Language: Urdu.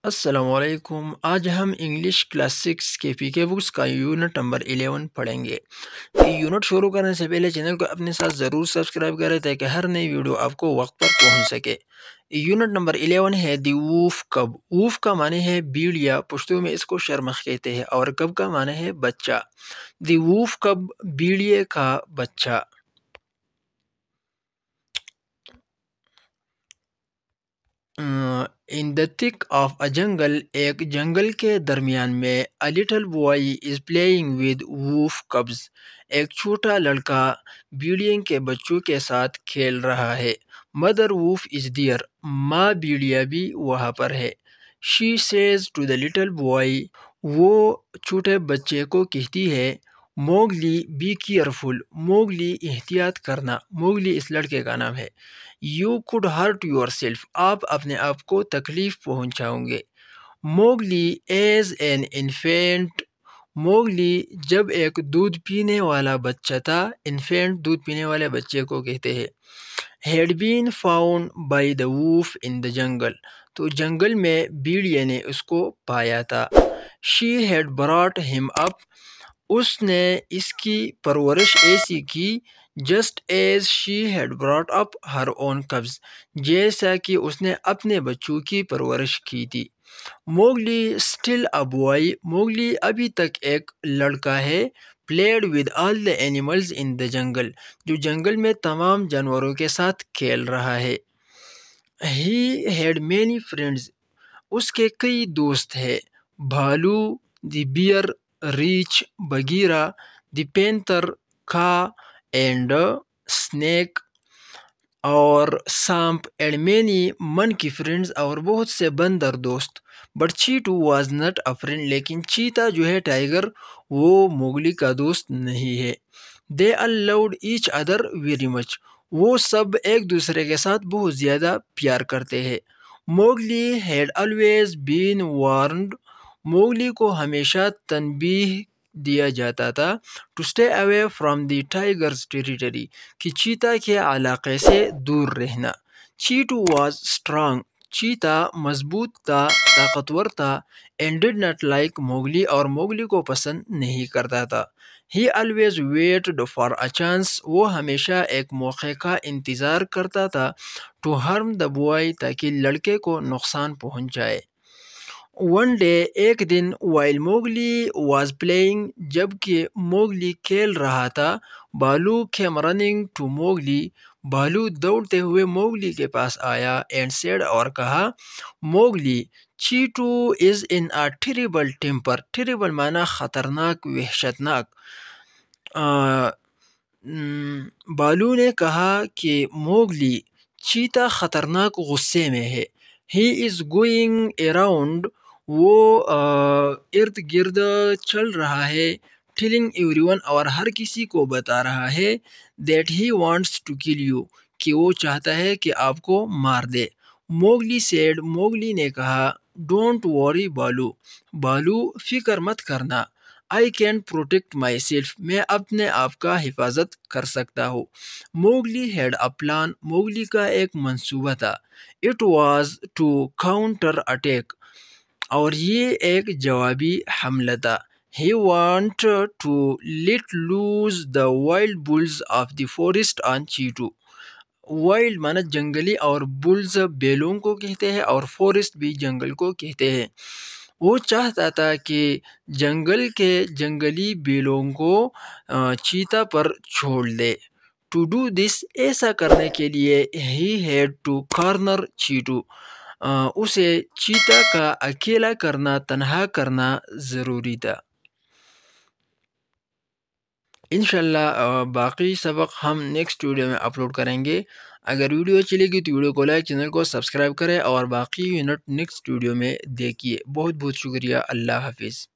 السلام علیکم۔ آج ہم انگلش کلاس 6 کے پی کے بکس کا یونٹ نمبر 11 پڑھیں گے۔ یونٹ شروع کرنے سے پہلے چینل کو اپنے ساتھ ضرور سبسکرائب کریں تاکہ ہر نئی ویڈیو آپ کو وقت پر پہنچ سکے۔ یونٹ نمبر 11 ہے دی وولف کب۔ وولف کا معنی ہے بھیڑ یا پشتو میں اس کو شرمخ کہتے ہیں، اور کب کا معنی ہے بچہ۔ دی وولف کب، بھیڑیے کا بچہ۔ In the thick of a jungle، ایک جنگل کے درمیان میں a little boy is playing with wolf cubs، ایک چھوٹا لڑکا بھیڑیے کے بچوں کے ساتھ کھیل رہا ہے۔ mother wolf is there، ماں بھیڑیا بھی وہاں پر ہے۔ she says to the little boy، وہ چھوٹے بچے کو کہتی ہے موگلی بی کیئرفل، موگلی احتیاط کرنا۔ موگلی اس لڑکے کا نام ہے۔ You could hurt yourself، آپ اپنے آپ کو تکلیف پہنچاؤ گے۔ Mowgli as an infinite, Mowgli جب ایک دودھ پینے والا بچہ تھا۔ انفینٹ دودھ پینے والے بچے کو کہتے ہیں۔ had been found by the wolf in the jungle، تو جنگل میں بھیڑیے نے اس کو پایا تھا۔ she had brought him up، اس نے اس کی پرورش ایسی کی just as she had brought up her own cubs، جیسا کہ اس نے اپنے بچوں کی پرورش کی تھی۔ Mowgli still a boy، Mowgli ابھی تک ایک لڑکا ہے۔ played with all the animals in the jungle، جو جنگل میں تمام جانوروں کے ساتھ کھیل رہا ہے۔ he had many friends، اس کے کئی دوست ہیں۔ بھالو دی بیئر، ریچھ بگیرا، دی پینتر کھا، اینڈ snake اور سانپ، اینڈ مینی منکی فرینڈز اور بہت سے بندر دوست۔ But Cheetu was not a friend, لیکن چیتا جو ہے ٹائیگر، وہ موگلی کا دوست نہیں ہے۔ دے all loved each other very much، وہ سب ایک دوسرے کے ساتھ بہت زیادہ پیار کرتے ہیں۔ Mowgli had always been warned، Mowgli کو ہمیشہ تنبیہ دیا جاتا تھا to stay away from the tiger's territory، کہ چیتا کے علاقے سے دور رہنا۔ چیٹو was strong، چیتا مضبوط تھا، طاقتور تھا۔ and did not like Mowgli, اور موگلی کو پسند نہیں کرتا تھا۔ he always waited for a chance، وہ ہمیشہ ایک موقع کا انتظار کرتا تھا to harm the boy، تاکہ لڑکے کو نقصان پہنچ جائے۔ one day، ایک دن while موگلی was playing، جب کہ موگلی کھیل رہا تھا، بالو came running to موگلی، بالو دوڑتے ہوئے موگلی کے پاس آیا and said، اور کہا Mowgli چیٹو is in a terrible temper، terrible معنی خطرناک، وحشتناک۔ بالو نے کہا کہ موگلی چیتا خطرناک غصے میں ہے۔ he is going around، وہ ارد گرد چل رہا ہے۔ telling everyone، اور ہر کسی کو بتا رہا ہے that he wants to kill you، کہ وہ چاہتا ہے کہ آپ کو مار دے۔ موگلی said، موگلی نے کہا don't worry بالو، بالو فکر مت کرنا۔ I can protect myself، میں اپنے آپ کا حفاظت کر سکتا ہوں۔ Mowgli had a plan، Mowgli کا ایک منصوبہ تھا۔ it was to counter attack، اور یہ ایک جوابی حملہ تھا۔ he wanted to let loose the wild bulls of the forest on Cheetu. Wild معنی جنگلی، اور بلز بیلوں کو کہتے ہیں، اور فورسٹ بھی جنگل کو کہتے ہیں۔ وہ چاہتا تھا کہ جنگل کے جنگلی بیلوں کو چیتا پر چھوڑ دے۔ to do this، ایسا کرنے کے لیے he had to corner چیٹو، اسے چیتا کا اکیلا کرنا، تنہا کرنا ضروری تھا۔ انشاءاللہ باقی سبق ہم نیکسٹ ویڈیو میں اپلوڈ کریں گے۔ اگر ویڈیو اچھی لگی تو ویڈیو کو لائک، چینل کو سبسکرائب کریں، اور باقی یونٹ نیکسٹ ویڈیو میں دیکھیے۔ بہت بہت شکریہ۔ اللہ حافظ۔